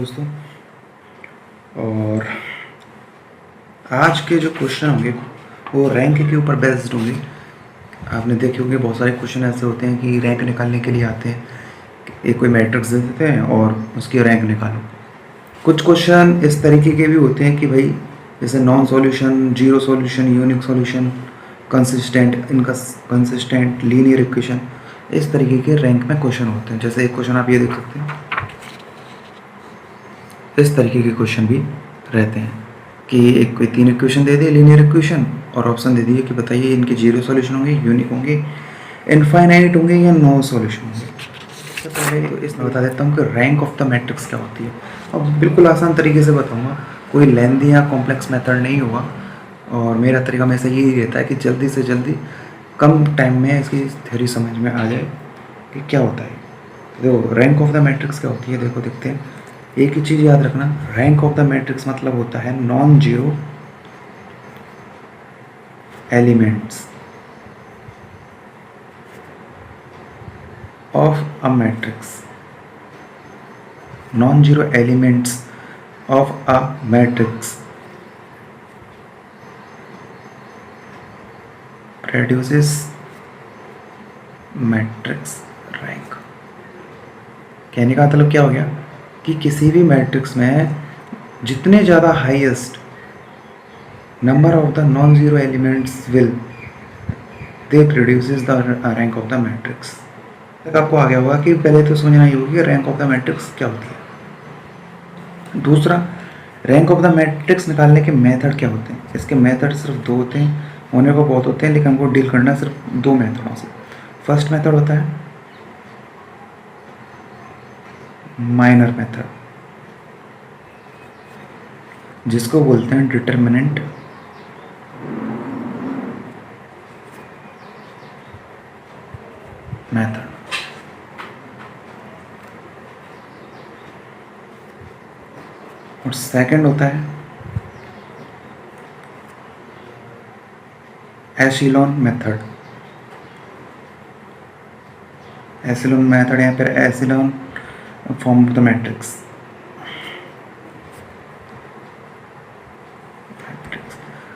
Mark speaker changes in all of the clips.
Speaker 1: दोस्तों। और आज के जो क्वेश्चन होंगे वो रैंक के ऊपर बेस्ड होंगे। आपने देखे होंगे बहुत सारे क्वेश्चन ऐसे होते हैं कि रैंक निकालने के लिए आते हैं, एक कोई मैट्रिक्स दे देते हैं और उसकी रैंक निकालो। कुछ क्वेश्चन इस तरीके के भी होते हैं कि भाई जैसे non solution, zero solution, unique solution, consistent, inconsistent, linear equation, इस तरीके के रैंक में क्वेश्चन होते हैं। जैसे एक क्वेश्चन आप ये देख सकते हैं, इस तरीके के क्वेश्चन भी रहते हैं कि एक कोई 3 इक्वेशन दे दिए लीनियर इक्वेशन और ऑप्शन दे दिए कि बताइए इनके जीरो सॉल्यूशन होंगे, यूनिक होंगे, इनफाइनाइट होंगे या नो सॉल्यूशन होंगे। सबसे पहले तो इसमें बता देता हूँ कि रैंक ऑफ द मैट्रिक्स क्या होती है। अब बिल्कुल आसान तरीके से बताऊँगा, कोई लेंथी या कॉम्प्लेक्स मेथड नहीं होगा और मेरा तरीका हमेशा यही रहता है कि जल्दी से जल्दी कम टाइम में इसकी थ्योरी समझ में आ जाए कि क्या होता है। देखो रैंक ऑफ द मैट्रिक्स क्या होती है, देखो देखते हैं। एक ही चीज़ याद रखना, रैंक ऑफ द मैट्रिक्स मतलब होता है non zero elements of a matrix. Non zero elements of a matrix produces matrix rank. कहने का मतलब क्या हो गया कि किसी भी मैट्रिक्स में जितने ज़्यादा highest number of the non zero elements will they produces the rank of the matrix. तक आपको आ गया होगा कि पहले तो समझना ही होगी रैंक ऑफ द मैट्रिक्स क्या होती है। दूसरा, रैंक ऑफ द मैट्रिक्स निकालने के मेथड क्या होते हैं। इसके मेथड सिर्फ 2 होते हैं, होने को बहुत होते हैं लेकिन हमको डील करना सिर्फ 2 मेथडों से। फर्स्ट मेथड होता है माइनर मेथड, जिसको बोलते हैं डिटरमिनेंट मेथड। और सेकंड होता है एशिलॉन मेथड। एशिलॉन मेथड या फिर एशिलॉन फॉर्म ऑफ द मैट्रिक्स।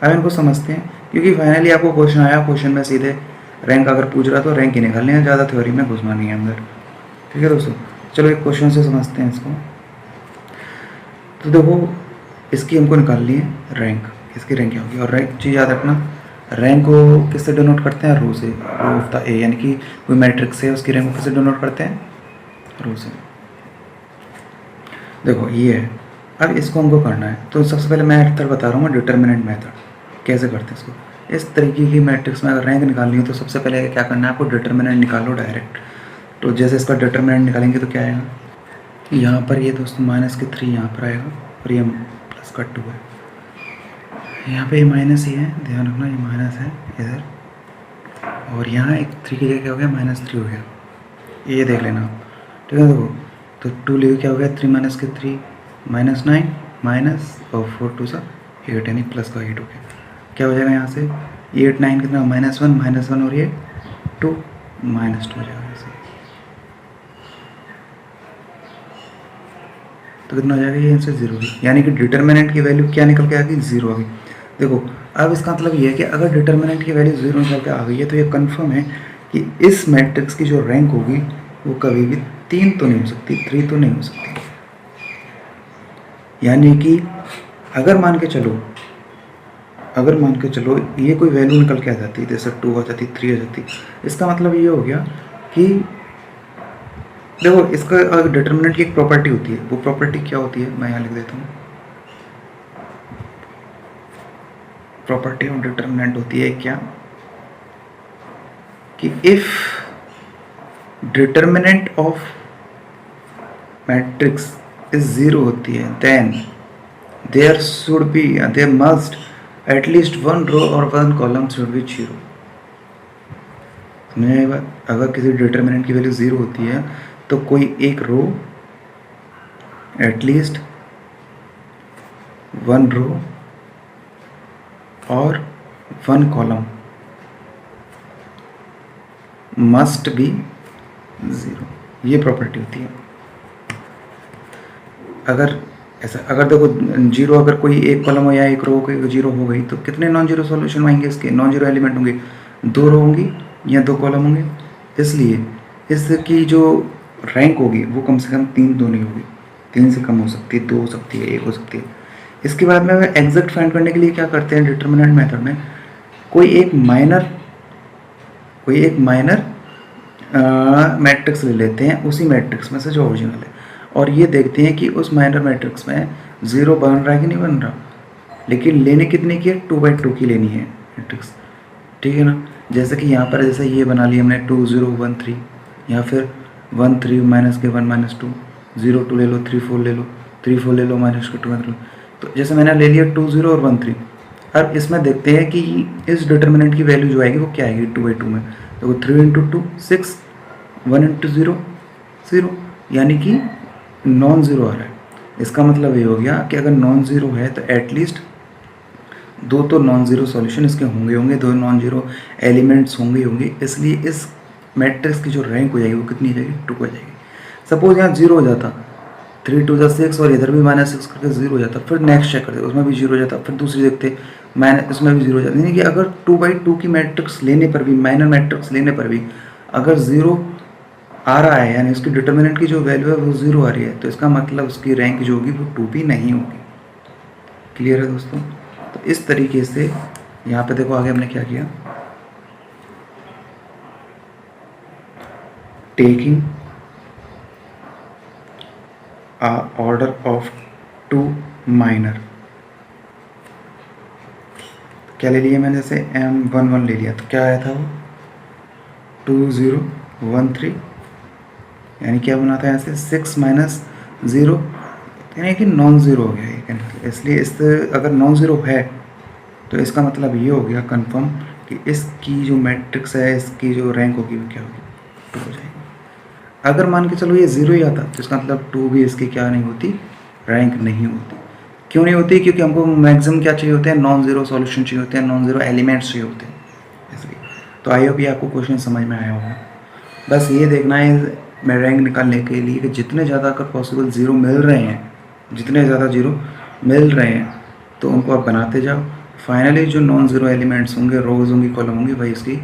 Speaker 1: अब इनको समझते हैं क्योंकि फाइनली आपको क्वेश्चन आया, क्वेश्चन में सीधे रैंक अगर पूछ रहा तो रैंक ही निकालनी है, ज़्यादा थ्योरी में घुसना नहीं है अंदर। ठीक है दोस्तों, चलो एक क्वेश्चन से समझते हैं इसको। तो देखो इसकी हमको निकालनी है रैंक, इसकी रैंक क्या होगी। और रैंक चीज़ याद रखना, रैंक को किससे डिनोट करते हैं, रो से, रो ऑफ द ए, यानी कि कोई मैट्रिक्स है उसकी रैंक को किससे डिनोट करते हैं, रो से। देखो ये है, अब इसको हमको करना है तो सबसे पहले मैं मेथड बता रहा हूँ, डिटरमिनेंट मेथड कैसे करते हैं इसको। इस तरीके की मैट्रिक्स में अगर रैंक निकालनी है तो सबसे पहले क्या करना है आपको, डिटरमिनेंट निकालो डायरेक्ट। तो जैसे इसका डिटरमिनेंट निकालेंगे तो क्या आएगा, यहाँ पर ये दोस्तों -3 यहाँ पर आएगा और ये प्लस का 2 है, यहाँ पे ये माइनस ही है, ध्यान रखना ये माइनस है इधर, और यहाँ एक 3 की जगह क्या हो गया, -3 हो गया, ये देख लेना आप। ठीक है, देखो तो 2 लेके क्या हो गया, 3 - 3 -9 माइनस और 4 2 सा 8, यानी प्लस का 8 हो गया। क्या हो जाएगा यहाँ से 8 9 कितना, -1 और ये 2 -2 हो जाएगा ऐसे। तो कितना हो जाएगा, ये आंसर 0 है, यानी कि डिटरमिनेंट की वैल्यू क्या निकल के आ गई, 0 आ गई। देखो अब इसका मतलब ये है कि अगर डिटरमिनेंट की वैल्यू 0 निकल के आ गई है तो ये कंफर्म है कि इस मैट्रिक्स की जो रैंक होगी वो कभी भी 3 तो नहीं हो सकती, 3 तो नहीं हो सकती। यानी कि अगर मान के चलो ये कोई वैल्यू निकल के आ जाती, जैसे 2 आ जाती, 3 आ जाती, इसका मतलब ये हो गया कि देखो इसका अगर डिटरमिनेंट की एक प्रॉपर्टी होती है, वो प्रॉपर्टी क्या होती है मैं यहाँ लिख देता हूँ। प्रॉपर्टी ऑफ डिटरमिनेंट होती है क्या, कि if determinant of matrix is 0 होती है देन देयर मस्ट एटलीस्ट 1 रो और 1 कॉलम शुड बी 0। समझ आए बात, अगर किसी डिटरमिनेंट की वैल्यू 0 होती है तो कोई एक रो, एटलीस्ट 1 रो और 1 कॉलम मस्ट बी 0, ये प्रॉपर्टी होती है। अगर ऐसा, अगर देखो जीरो, अगर कोई एक कॉलम हो या एक रो कोई जीरो हो गई तो कितने नॉन जीरो सॉल्यूशन आएंगे इसके, नॉन जीरो एलिमेंट होंगे, दो रो होंगी या दो कॉलम होंगे। इसलिए इसकी जो रैंक होगी वो कम से कम 3 तो नहीं होगी, 3 से कम हो सकती है, 2 हो सकती है, 1 हो सकती है। इसके बाद में एग्जैक्ट फाइंड करने के लिए क्या करते हैं डिटर्मिनेंट मेथड में, कोई एक माइनर मैट्रिक्स ले लेते हैं उसी मैट्रिक्स में से जो ओरिजिनल है, और ये देखते हैं कि उस माइनर मैट्रिक्स में ज़ीरो बन रहा है कि नहीं बन रहा। लेकिन लेने कितने की है, 2/2 की लेनी है मैट्रिक्स, ठीक है ना। जैसे कि यहाँ पर जैसे ये बना लिया हमने 2 0 1 3, या फिर 1 3 माइनस के 1 -2, 0 2 ले लो, 3 4 ले लो, 3 4 ले लो, माइनस के 2 ले लो। तो जैसे मैंने ले लिया 2 0 और 1 3। अब इसमें देखते हैं कि इस डिटर्मिनेंट की वैल्यू जो आएगी वो क्या आएगी 2/2 में। तो 3 × 2 6, 1 × 0 0, यानी कि नॉन ज़ीरो आ रहा है। इसका मतलब ये हो गया कि अगर नॉन ज़ीरो है तो एटलीस्ट दो तो नॉन ज़ीरो सॉल्यूशन इसके होंगे, दो नॉन ज़ीरो एलिमेंट्स होंगे। इसलिए इस मैट्रिक्स की जो रैंक हो जाएगी वो कितनी हो जाएगी, 2 हो जाएगी। सपोज यहाँ 0 हो जाता, 3 2 6 और इधर भी -6 करके 0 हो जाता, फिर नेक्स्ट चेक करते उसमें भी 0 हो जाता, फिर दूसरी देखते इसमें भी 0 हो जाता। यानी कि अगर 2/2 की मैट्रिक्स लेने पर भी, माइनर मैट्रिक्स लेने पर भी अगर 0 आ रहा है, यानी उसकी डिटर्मिनेंट की जो वैल्यू है वो 0 आ रही है, तो इसका मतलब उसकी रैंक जो होगी वो 2 भी नहीं होगी। क्लियर है दोस्तों। तो इस तरीके से यहाँ पे देखो आगे हमने क्या किया, टेकिंग ऑर्डर ऑफ 2 माइनर, क्या ले लिया मैंने, जैसे M11 ले लिया तो क्या आया था वो 2 0 1 3, यानी क्या बना था यहाँ से 6 - 0, यानी कि नॉन ज़ीरो हो गया ये। इसलिए इस अगर नॉन ज़ीरो है तो इसका मतलब ये हो गया कंफर्म कि इसकी जो मैट्रिक्स है, इसकी जो रैंक होगी वो क्या होगी, 2 हो जाएगी। अगर मान के चलो ये 0 ही आता तो इसका मतलब 2 भी इसकी क्या नहीं होती, रैंक नहीं होती। क्यों नहीं होती, क्योंकि हमको मैक्सिमम क्या चाहिए होते हैं, नॉन ज़ीरो सॉल्यूशन चाहिए होते हैं, नॉन ज़ीरो एलिमेंट्स चाहिए होते हैं, इसलिए। तो आई होप ये आपको क्वेश्चन समझ में आया होगा। बस ये देखना है मैं रैंक निकालने के लिए कि जितने ज़्यादा अगर पॉसिबल ज़ीरो मिल रहे हैं, जितने ज़्यादा ज़ीरो मिल रहे हैं तो उनको आप बनाते जाओ। फाइनली जो नॉन ज़ीरो एलिमेंट्स होंगे, रोज होंगी, कॉलम होंगी, वही इसकी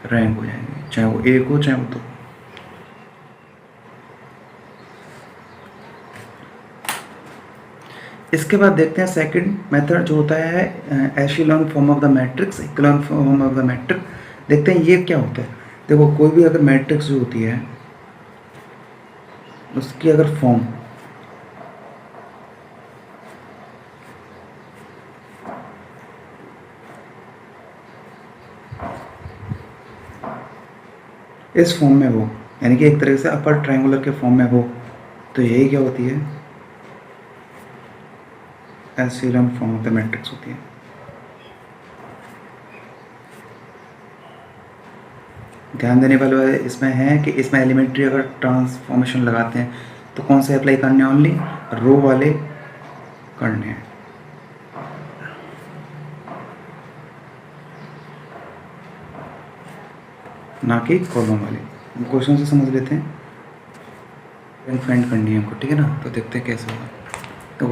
Speaker 1: रैंक हो जाएंगे, चाहे वो 1 हो चाहे वो 2। इसके बाद देखते हैं सेकंड मेथड जो होता है echelon form of the matrix, echelon form of the matrix. देखते हैं ये क्या होता है। देखो कोई भी अगर मैट्रिक्स जो होती है उसकी अगर फॉर्म इस फॉर्म में हो, यानी कि एक तरह से अपर ट्रायंगुलर के फॉर्म में हो, तो यही क्या होती है, echelon form of the matrix होती है। ध्यान देने वाले इसमें है कि इसमें एलिमेंट्री अगर ट्रांसफॉर्मेशन लगाते हैं तो कौन से अप्लाई करने हैं, ओनली रो वाले करने हैं। ना कि कॉलम वाले। क्वेश्चन से समझ लेते हैं, रैंक फाइंड करनी है हमको, ठीक है ना। तो देखते हैं कैसे होगा। तो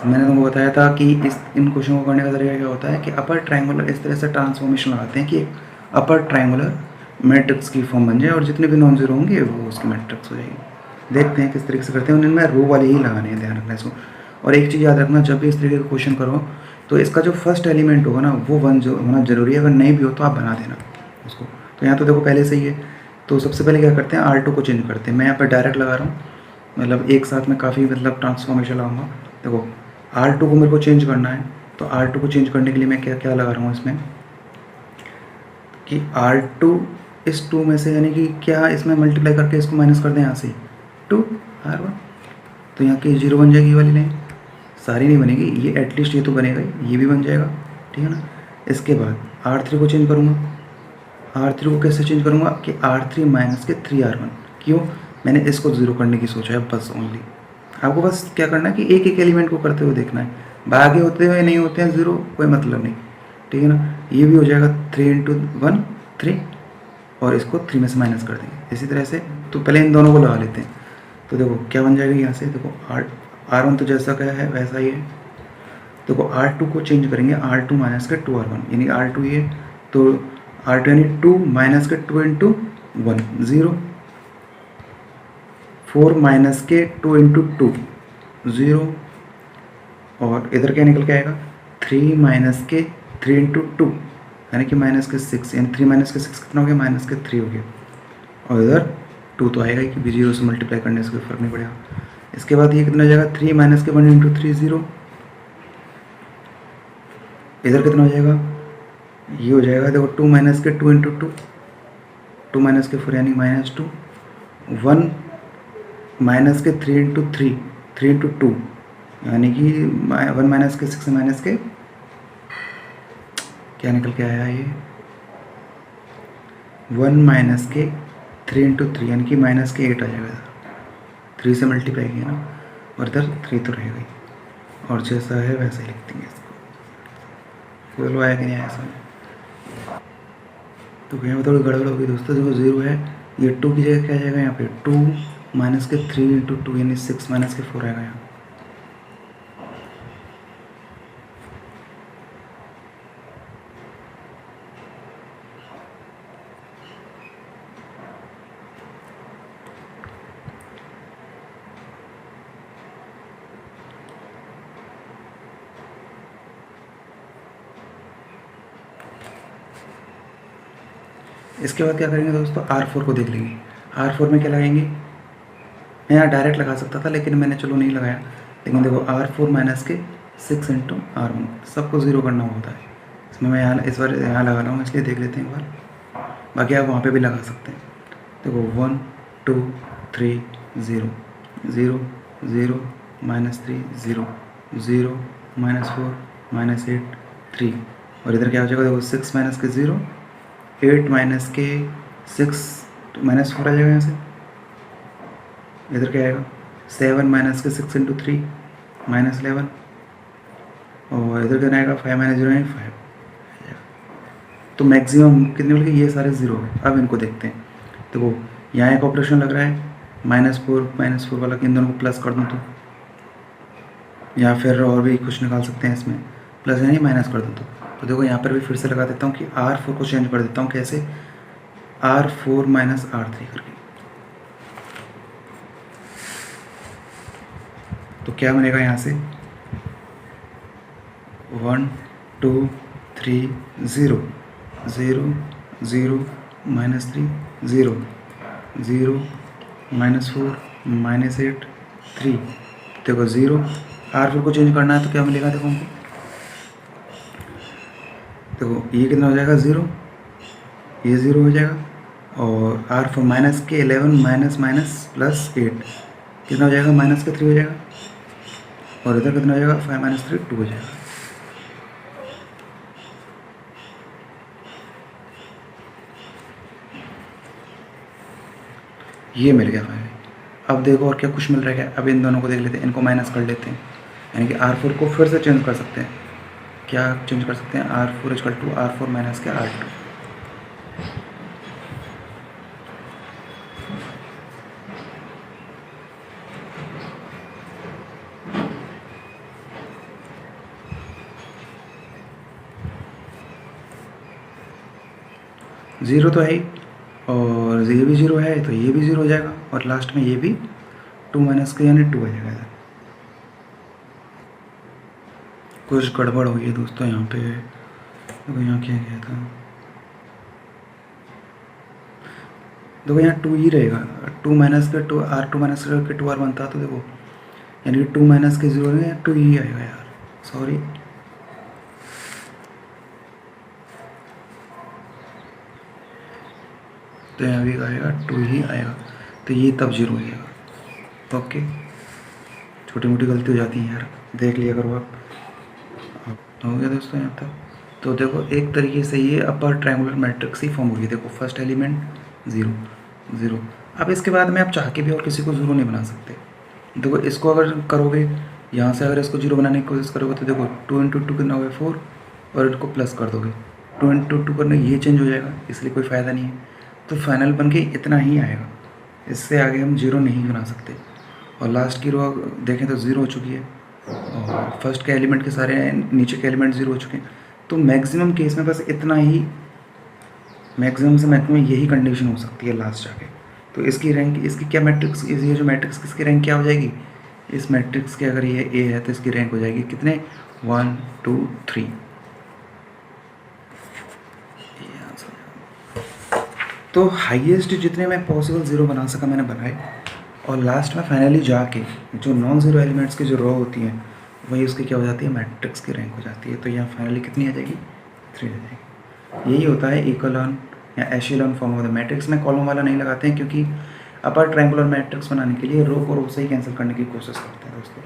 Speaker 1: मैंने तुमको बताया था कि इन क्वेश्चन को करने का तरीका क्या होता है कि अपर ट्रायंगुलर इस तरह से ट्रांसफॉर्मेशन लगाते हैं कि अपर ट्रायंगुलर मैट्रिक्स की फॉर्म बन जाए और जितने भी नॉन जीरो होंगे वो उसकी मैट्रिक्स हो जाएगी। देखते हैं किस तरीके से करते हैं, उनमें रो वाले ही लगाने हैं, ध्यान रखना इसको। और एक चीज़ याद रखना, जब भी इस तरीके का क्वेश्चन करो तो इसका जो फर्स्ट एलिमेंट होगा ना वो 1 जो होना जरूरी है, अगर नहीं भी हो तो आप बना देना उसको। तो यहाँ तो देखो पहले से ही है, तो सबसे पहले क्या करते हैं, R2 को चेंज करते हैं। मैं यहाँ पर डायरेक्ट लगा रहा हूँ, मतलब एक साथ में काफ़ी मतलब ट्रांसफॉर्मेशन लगाऊंगा। देखो R2 को मेरे को चेंज करना है, तो R2 को चेंज करने के लिए मैं क्या क्या लगा रहा हूँ इसमें कि R2 इस 2 में से, यानी कि क्या इसमें मल्टीप्लाई करके इसको माइनस कर दें यहाँ से 2 R1, तो यहाँ की 0 बन जाएगी ये वाली लाइन, सारी नहीं बनेगी, ये एटलीस्ट ये तो बनेगा ही, ये भी बन जाएगा, ठीक है ना। इसके बाद R3 को चेंज करूँगा। R3 को कैसे चेंज करूँगा कि R3 माइनस के 3R1। क्यों, मैंने इसको 0 करने की सोचा है बस, ओनली। आपको बस क्या करना है कि एक एक एलिमेंट को करते हुए देखना है, बाकी होते हुए नहीं होते हैं 0 कोई मतलब नहीं, ठीक है ना। ये भी हो जाएगा 3 × 1 3, और इसको 3 में से माइनस कर देंगे इसी तरह से। तो पहले इन दोनों को लगा लेते हैं, तो देखो क्या बन जाएगा यहाँ से, देखो R1 तो जैसा क्या है वैसा ही है। देखो R2 को चेंज करेंगे, R2 माइनस के 2R1 यानी R2 ये, तो R2 यानी 2 माइनस के 2 इंटू 1 0, 4 माइनस के 2 इंटू 2 0, और इधर क्या निकल के आएगा 3 माइनस के 3 इंटू 2 यानी कि माइनस के 6, यानी 3 माइनस के 6 कितना हो गया, माइनस के 3 हो गया, और इधर 2 तो आएगा ही कि 0 से मल्टीप्लाई करने से कोई फर्क नहीं पड़ेगा। इसके बाद ये कितना हो जाएगा 3 माइनस के 1 इंटू 3 0, इधर कितना हो जाएगा, ये हो जाएगा देखो 2 माइनस के 2 इंटू 2, 2 माइनस के 4 यानी माइनस 2, 1 माइनस के 3 इंटू 3, 3 इंटू 2 यानी कि 1 माइनस के 6 माइनस के क्या निकल के आया ये 1 माइनस के 3 इंटू 3 यानी कि माइनस के 8 आ जाएगा, इधर 3 से मल्टीप्लाई किया ना, और इधर 3 तो रहेगा ही, और जैसा है वैसा ही लिख देंगे इसको। बोलो आया कि नहीं आया समझ? तो यहाँ पर थोड़ी गड़बड़ होगी दोस्तों। देखो 0 है, ये 2 की जगह क्या आ जाएगा यहाँ पे 2 माइनस के 3 इंटू 2 यानी 6 माइनस के 4 आएगा यहाँ। इसके बाद क्या करेंगे दोस्तों, R4 को देख लेंगे। R4 में क्या लगाएंगे, मैं यहाँ डायरेक्ट लगा सकता था लेकिन मैंने चलो नहीं लगाया, लेकिन देखो R4 माइनस के 6 इंटू R1 सबको 0 करना होता है, इसमें मैं यहाँ इस बार यहाँ लगा रहा हूँ, इसलिए देख लेते हैं एक बार, बाकी आप वहाँ पे भी लगा सकते हैं। देखो 1 2 3 0 0 0 माइनस 3 0 0 माइनस 4 माइनस 8 3, और इधर क्या हो जाएगा देखो 6 माइनस के 0, 8 माइनस के 6 माइनस 4 आ जाएगा यहाँ से, इधर क्या आएगा 7 माइनस के 6 इंटू 3 माइनस 11, और इधर क्या आएगा 5 माइनस 0 5। तो मैक्सिमम कितने मिल गए, ये सारे 0 है। अब इनको देखते हैं। देखो यहाँ एक ऑपरेशन लग रहा है -4 वाला, कि इन दोनों को प्लस कर दूँ तो, या फिर और भी कुछ निकाल सकते हैं इसमें, प्लस यानी माइनस कर दूँ तो देखो यहाँ पर भी फिर से लगा देता हूँ कि R4 को चेंज कर देता हूँ, कैसे R4 माइनस R3 करके, तो क्या बनेगा यहाँ से 1 2 3 0 0 0 माइनस 3 0 0 माइनस 4 माइनस 8 3, देखो 0, R4 को चेंज करना है तो क्या मिलेगा देखो हमको, देखो ये कितना हो जाएगा 0, ये 0 हो जाएगा, और R4 माइनस के 11 माइनस माइनस प्लस 8 कितना हो जाएगा, माइनस के 3 हो जाएगा, और इधर कितना हो जाएगा 5 माइनस 3 2 हो जाएगा। ये मिल गया 5। अब देखो और क्या कुछ मिल रहा है क्या, अब इन दोनों को देख लेते हैं, इनको माइनस कर लेते हैं, यानी कि R4 को फिर से चेंज कर सकते हैं। क्या चेंज कर सकते हैं, R4 equal to R4 minus के R2, ज़ीरो तो है ही, और ये भी 0 है तो ये भी 0 हो जाएगा, और लास्ट में ये भी 2 माइनस के यानी 2 हो जाएगा। कुछ गड़बड़ हुई है दोस्तों यहाँ पे, देखो यहाँ क्या गया था, देखो यहाँ 2 ही रहेगा, 2 माइनस के 2 R2 माइनस के 2 R1 था, तो देखो यानी कि 2 माइनस के 0 है 2 ही आएगा यार, सॉरी। तो यहाँ भी आएगा 2 ही आएगा, तो ये तब 0 हो जाएगा। ओके, छोटी मोटी गलती हो जाती है यार, देख लिया करो आप। हो गया दोस्तों यहाँ तक। तो देखो एक तरीके से ये अपर ट्रायंगुलर मैट्रिक्स ही फॉर्म होगी। देखो फर्स्ट एलिमेंट 0 0, अब इसके बाद में आप चाह के भी और किसी को 0 नहीं बना सकते। देखो इसको अगर करोगे यहाँ से, अगर इसको 0 बनाने की कोशिश करोगे तो देखो 2 इंटू 2 कितना होगा 4, और इनको प्लस कर दोगे 2 इंटू 2 करने ये चेंज हो जाएगा, इसलिए कोई फ़ायदा नहीं है। तो फाइनल बन के इतना ही आएगा, इससे आगे हम 0 नहीं बना सकते। और लास्ट की रो देखें तो ज़ीरो हो चुकी है, और फर्स्ट के एलिमेंट के सारे नीचे के एलिमेंट ज़ीरो हो चुके हैं। तो मैक्सिमम केस में बस इतना ही, मैक्सिमम से मैक्सिमम यही कंडीशन हो सकती है लास्ट जाके। तो इसकी रैंक, इसकी क्या मैट्रिक्स, ये जो मैट्रिक्स किसकी रैंक क्या हो जाएगी, इस मैट्रिक्स के अगर ये ए है तो इसकी रैंक हो जाएगी कितने, 1 2 3। तो हाईएस्ट जितने मैं पॉसिबल ज़ीरो बना सका मैंने बनाए, और लास्ट में फाइनली जाके जो नॉन ज़ीरो एलिमेंट्स की जो रो होती हैं वही उसकी क्या हो जाती है, मैट्रिक्स की रैंक हो जाती है। तो यहाँ फाइनली कितनी आ जाएगी, 3 आ जाएगी। यही होता है इकोलॉन या एशेलॉन फॉर्म ऑफ द मैट्रिक्स में कॉलम वाला नहीं लगाते हैं, क्योंकि अपर ट्रायंगुलर मैट्रिक्स बनाने के लिए रो को रो से ही कैंसिल करने की कोशिश करते हैं दोस्तों।